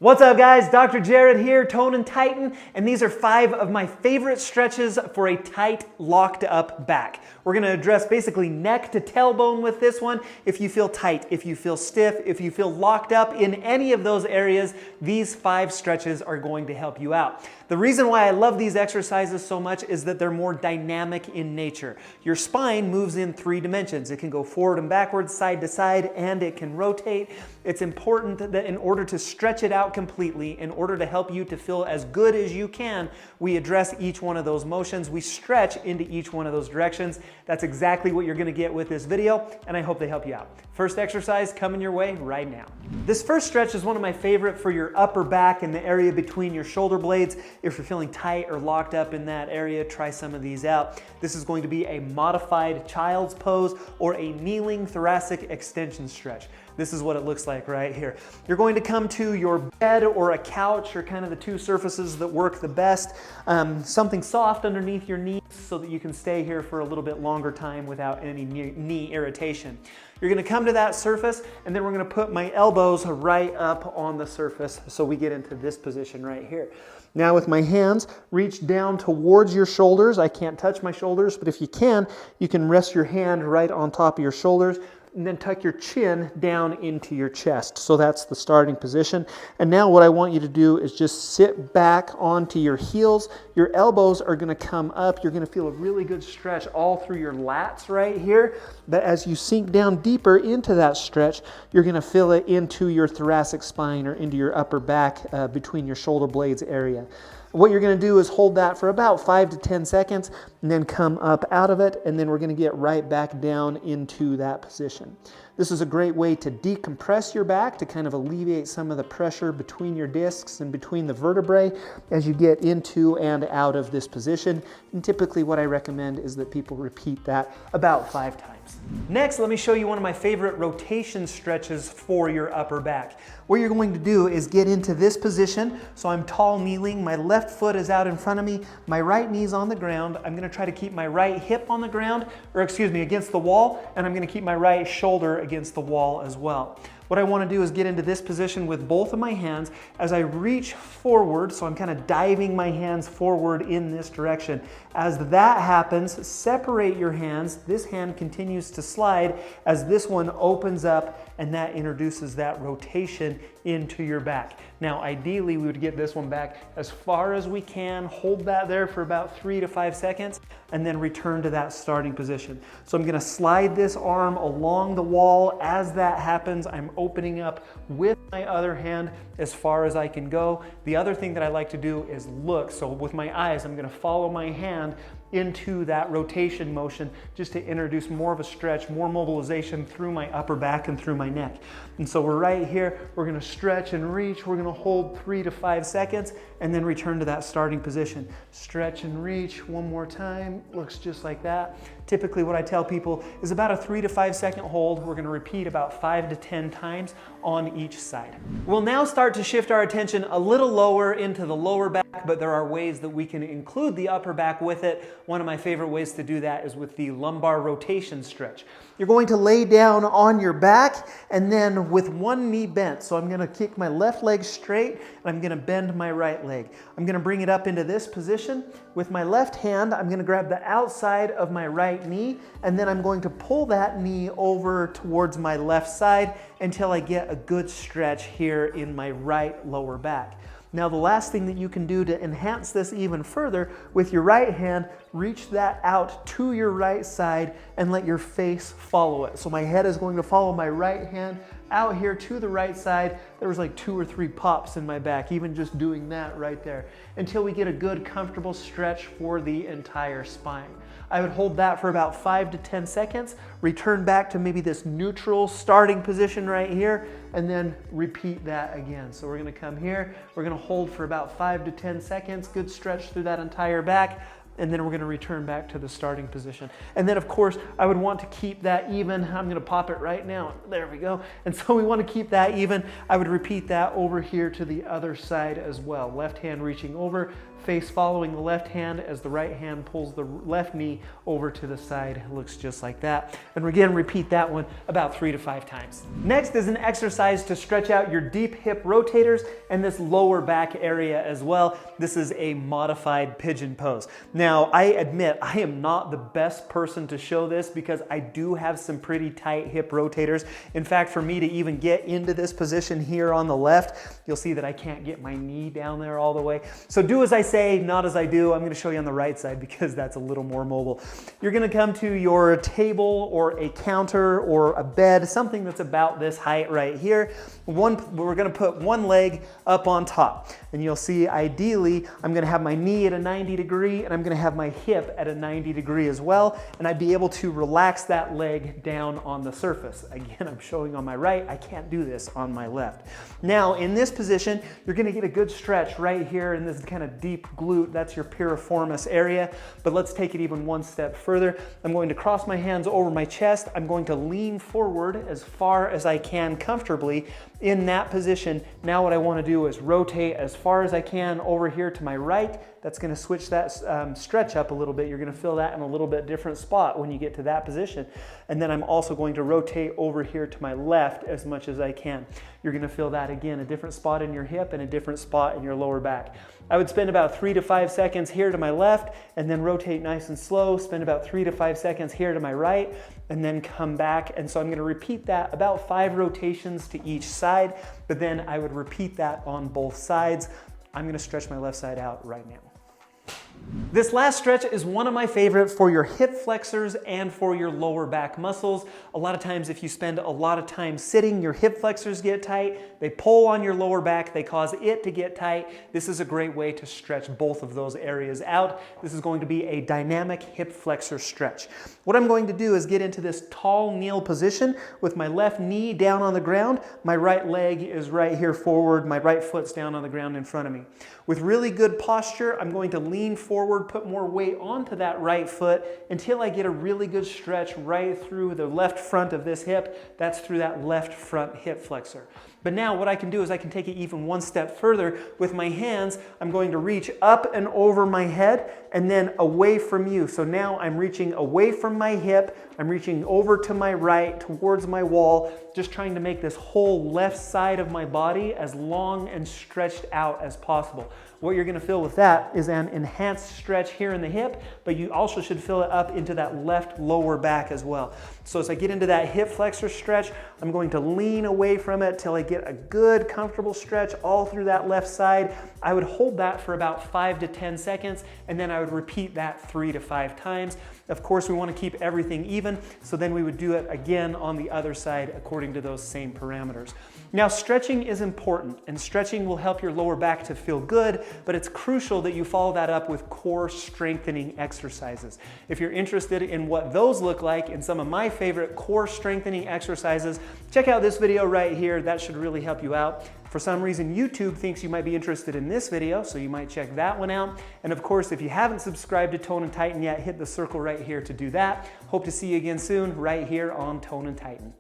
What's up guys, Dr. Jared here, Tone and Tighten, and these are 5 of my favorite stretches for a tight, locked up back. We're gonna address basically neck to tailbone with this one. If you feel tight, if you feel stiff, if you feel locked up in any of those areas, these 5 stretches are going to help you out. The reason why I love these exercises so much is that they're more dynamic in nature. Your spine moves in 3 dimensions. It can go forward and backwards, side to side, and it can rotate. It's important that in order to stretch it out completely, in order to help you to feel as good as you can, we address each one of those motions. We stretch into each one of those directions. That's exactly what you're gonna get with this video, and I hope they help you out. First exercise coming your way right now. This first stretch is one of my favorite for your upper back and the area between your shoulder blades. If you're feeling tight or locked up in that area, try some of these out. This is going to be a modified child's pose or a kneeling thoracic extension stretch. This is what it looks like right here. You're going to come to your bed or a couch, or kind of the 2 surfaces that work the best. Something soft underneath your knees so that you can stay here for a little bit longer time without any knee irritation. You're gonna come to that surface, and then we're gonna put my elbows right up on the surface so we get into this position right here. Now with my hands, reach down towards your shoulders. I can't touch my shoulders, but if you can rest your hand right on top of your shoulders, and then tuck your chin down into your chest. So that's the starting position. And now what I want you to do is just sit back onto your heels. Your elbows are gonna come up. You're gonna feel a really good stretch all through your lats right here. But as you sink down deeper into that stretch, you're gonna feel it into your thoracic spine or into your upper back between your shoulder blades area. What you're gonna do is hold that for about 5 to 10 seconds and then come up out of it, and then we're gonna get right back down into that position. This is a great way to decompress your back, to kind of alleviate some of the pressure between your discs and between the vertebrae as you get into and out of this position. And typically what I recommend is that people repeat that about 5 times. Next, let me show you one of my favorite rotation stretches for your upper back. What you're going to do is get into this position. So I'm tall kneeling, my left foot is out in front of me, my right knee's on the ground. I'm gonna try to keep my right hip on the ground, or excuse me, against the wall, and I'm gonna keep my right shoulder against the wall as well. What I want to do is get into this position with both of my hands as I reach forward, so I'm kind of diving my hands forward in this direction. As that happens, separate your hands. This hand continues to slide as this one opens up, and that introduces that rotation into your back. Now, ideally, we would get this one back as far as we can, hold that there for about 3 to 5 seconds, and then return to that starting position. So I'm gonna slide this arm along the wall. As that happens, I'm opening up with my other hand as far as I can go. The other thing that I like to do is look. So with my eyes, I'm gonna follow my hand into that rotation motion just to introduce more of a stretch, more mobilization through my upper back and through my neck. And so we're right here, we're gonna stretch and reach, we're gonna hold 3 to 5 seconds and then return to that starting position. Stretch and reach one more time, looks just like that. Typically what I tell people is about a 3 to 5 second hold. We're gonna repeat about 5 to 10 times on each side. We'll now start to shift our attention a little lower into the lower back, but there are ways that we can include the upper back with it. One of my favorite ways to do that is with the lumbar rotation stretch. You're going to lay down on your back and then with one knee bent. So I'm gonna kick my left leg straight and I'm gonna bend my right leg. I'm gonna bring it up into this position. With my left hand, I'm gonna grab the outside of my right knee, and then I'm going to pull that knee over towards my left side until I get a good stretch here in my right lower back. Now the last thing that you can do to enhance this even further, with your right hand, reach that out to your right side and let your face follow it. So my head is going to follow my right hand out here to the right side. There was like 2 or 3 pops in my back, even just doing that right there, until we get a good comfortable stretch for the entire spine. I would hold that for about 5 to 10 seconds, return back to maybe this neutral starting position right here, and then repeat that again. So we're gonna come here, we're gonna hold for about 5 to 10 seconds, good stretch through that entire back, and then we're gonna return back to the starting position. And then of course, I would want to keep that even. I'm gonna pop it right now. There we go. And so we wanna keep that even. I would repeat that over here to the other side as well. Left hand reaching over, face following the left hand as the right hand pulls the left knee over to the side. It looks just like that. And again, repeat that one about 3 to 5 times. Next is an exercise to stretch out your deep hip rotators and this lower back area as well. This is a modified pigeon pose. Now, I admit I am not the best person to show this because I do have some pretty tight hip rotators. In fact, for me to even get into this position here on the left, you'll see that I can't get my knee down there all the way. So do as I say, not as I do. I'm going to show you on the right side because that's a little more mobile. You're going to come to your table or a counter or a bed, something that's about this height right here. We're going to put one leg up on top, and you'll see ideally I'm going to have my knee at a 90 degree and I'm going to have my hip at a 90 degree as well, and I'd be able to relax that leg down on the surface. Again, I'm showing on my right. I can't do this on my left. Now in this position, you're going to get a good stretch right here in this kind of deep glute. That's your piriformis area. But let's take it even one step further. I'm going to cross my hands over my chest. I'm going to lean forward as far as I can comfortably in that position. Now what I want to do is rotate as far as I can over here to my right. That's going to switch that stretch up a little bit. You're going to feel that in a little bit different spot when you get to that position. And then I'm also going to rotate over here to my left as much as I can. You're going to feel that again, a different spot in your hip and a different spot in your lower back. I would spend about 3 to 5 seconds here to my left and then rotate nice and slow, spend about 3 to 5 seconds here to my right, and then come back. And so I'm going to repeat that about 5 rotations to each side, but then I would repeat that on both sides. I'm going to stretch my left side out right now. This last stretch is one of my favorite for your hip flexors and for your lower back muscles. A lot of times if you spend a lot of time sitting, your hip flexors get tight, they pull on your lower back, they cause it to get tight. This is a great way to stretch both of those areas out. This is going to be a dynamic hip flexor stretch. What I'm going to do is get into this tall kneel position with my left knee down on the ground, my right leg is right here forward, my right foot's down on the ground in front of me. With really good posture, I'm going to lean forward, put more weight onto that right foot until I get a really good stretch right through the left front of this hip. That's through that left front hip flexor. But now what I can do is I can take it even one step further. With my hands, I'm going to reach up and over my head and then away from you. So now I'm reaching away from my hip, I'm reaching over to my right, towards my wall, just trying to make this whole left side of my body as long and stretched out as possible. What you're going to feel with that is an enhanced stretch here in the hip, but you also should feel it up into that left lower back as well. So as I get into that hip flexor stretch, I'm going to lean away from it till I get a good comfortable stretch all through that left side. I would hold that for about 5 to 10 seconds, and then I would repeat that 3 to 5 times. Of course, we want to keep everything even, so then we would do it again on the other side according to those same parameters. Now, stretching is important, and stretching will help your lower back to feel good, but it's crucial that you follow that up with core strengthening exercises. If you're interested in what those look like and some of my favorite core strengthening exercises, check out this video right here. That should really help you out. For some reason, YouTube thinks you might be interested in this video, so you might check that one out. And of course, if you haven't subscribed to Tone and Tighten yet, hit the circle right here to do that. Hope to see you again soon, right here on Tone and Tighten.